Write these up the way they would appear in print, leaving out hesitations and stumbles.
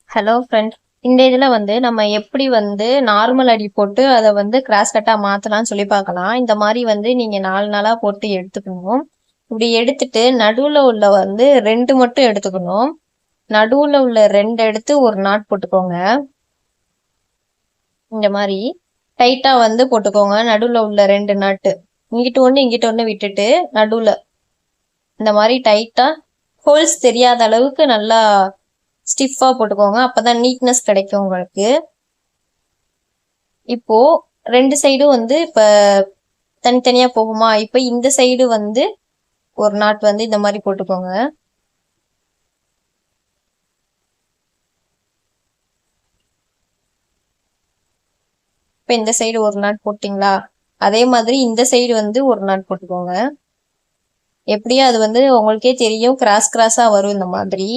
Hello friends, இந்த இதில் நம்ம எப்படி நார்மல் அடி போட்டு அதை கிராஸ் கட்டாக மாற்றலாம்னு சொல்லி பார்க்கலாம். இந்த மாதிரி நீங்கள் 4 நாளாக போட்டு எடுத்துக்கணும். இப்படி எடுத்துட்டு நடுவில் உள்ள 2 மட்டும் எடுத்துக்கணும். நடுவில் உள்ள 2 எடுத்து ஒரு நாட் போட்டுக்கோங்க. இந்த மாதிரி டைட்டாக போட்டுக்கோங்க. நடுவில் உள்ள 2 நாட்டு இங்கிட்ட ஒன்று விட்டுட்டு நடுவில் இந்த மாதிரி டைட்டாக ஹோல்ஸ் தெரியாத அளவுக்கு நல்லா ஸ்டிஃபா போட்டுக்கோங்க. அப்பதான் நீட்னஸ் கிடைக்கும் உங்களுக்கு. இப்போ 2 சைடும் இப்ப தனித்தனியா போகுமா? இப்ப இந்த சைடு ஒரு நாட் இந்த மாதிரி போட்டுக்கோங்க. இப்ப இந்த சைடு ஒரு நாட் போட்டீங்களா? அதே மாதிரி இந்த சைடு ஒரு நாட் போட்டுக்கோங்க. எப்படியும் அது உங்களுக்கே தெரியும், கிராஸ் கிராஸா வரும் இந்த மாதிரி.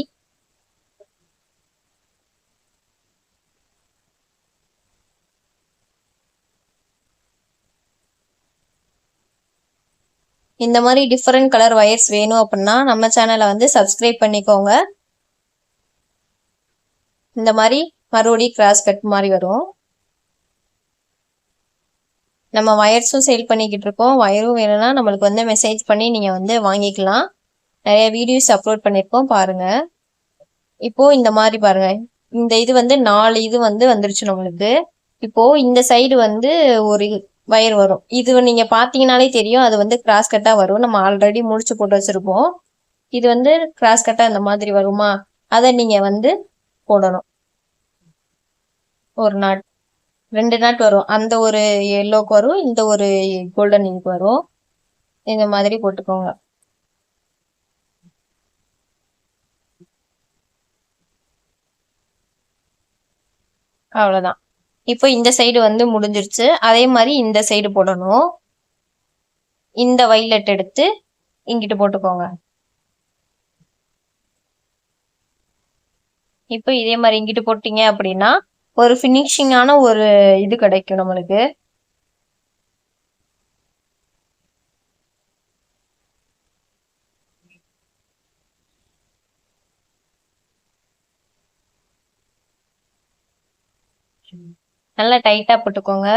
இந்த மாதிரி டிஃப்ரெண்ட் கலர் வயர்ஸ் வேணும் அப்படின்னா நம்ம சேனலை சப்ஸ்கிரைப் பண்ணிக்கோங்க. இந்த மாதிரி மறுபடியும் கிராஸ் கட் மாதிரி வரும். நம்ம வயர்ஸும் சேல் பண்ணிக்கிட்டு இருக்கோம். வயரும் வேணும்னா நம்மளுக்கு மெசேஜ் பண்ணி நீங்கள் வாங்கிக்கலாம். நிறைய வீடியோஸ் அப்லோட் பண்ணியிருக்கோம், பாருங்க. இப்போ இந்த மாதிரி பாருங்க, இந்த இது 4 இது வந்துருச்சு நம்மளுக்கு. இப்போ இந்த சைடு ஒரு வயர் வரும். இது நீங்க பாத்தீங்கன்னாலே தெரியும், அது கிராஸ் கட்டா வரும். நம்ம ஆல்ரெடி முடிச்சு போட்டு வச்சிருப்போம். இது கிராஸ் கட்டா இந்த மாதிரி வருமா? அதை நீங்க போடணும். ஒரு நாட் 2 நாட் வரும். அந்த ஒரு எல்லோக்கு வரும், இந்த ஒரு கோல்டன் இங்க் வரும். இந்த மாதிரி போட்டுக்கோங்க. அவ்வளவுதான். இப்போ இந்த சைடு முடிஞ்சிருச்சு. அதே மாதிரி இந்த சைடு போடணும். இந்த வைலட் எடுத்து இங்கிட்டு போட்டுக்கோங்க. இப்போ இதே மாதிரி இங்கிட்டு போட்டீங்க அப்படின்னா ஒரு ஃபினிஷிங்கான ஒரு இது கிடைக்கும் நம்மளுக்கு. நல்லா டைட்டா போட்டுக்கோங்க.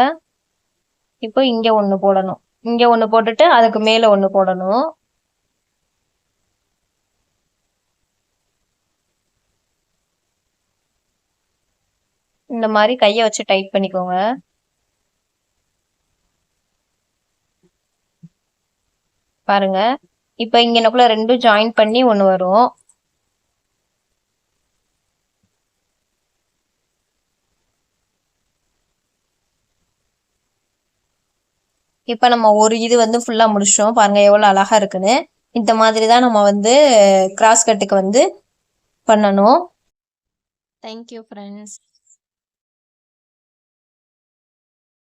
இப்போ இங்க ஒண்ணு போடணும். இங்க ஒண்ணு போட்டுட்டு அதுக்கு மேல ஒண்ணு போடணும். இந்த மாதிரி கைய வச்சு டைட் பண்ணிக்கோங்க. பாருங்க, இப்ப இங்க எனக்குள்ள 2 ஜாயின் பண்ணி ஒண்ணு வரும். இப்ப நம்ம ஒரு இது ஃபுல்லா முடிச்சிட்டோம். பாருங்க எவ்வளவு அழகா இருக்குன்னு. இந்த மாதிரி தான் நம்ம கிராஸ் கட்டுக்கு பண்ணணும். Thank you friends.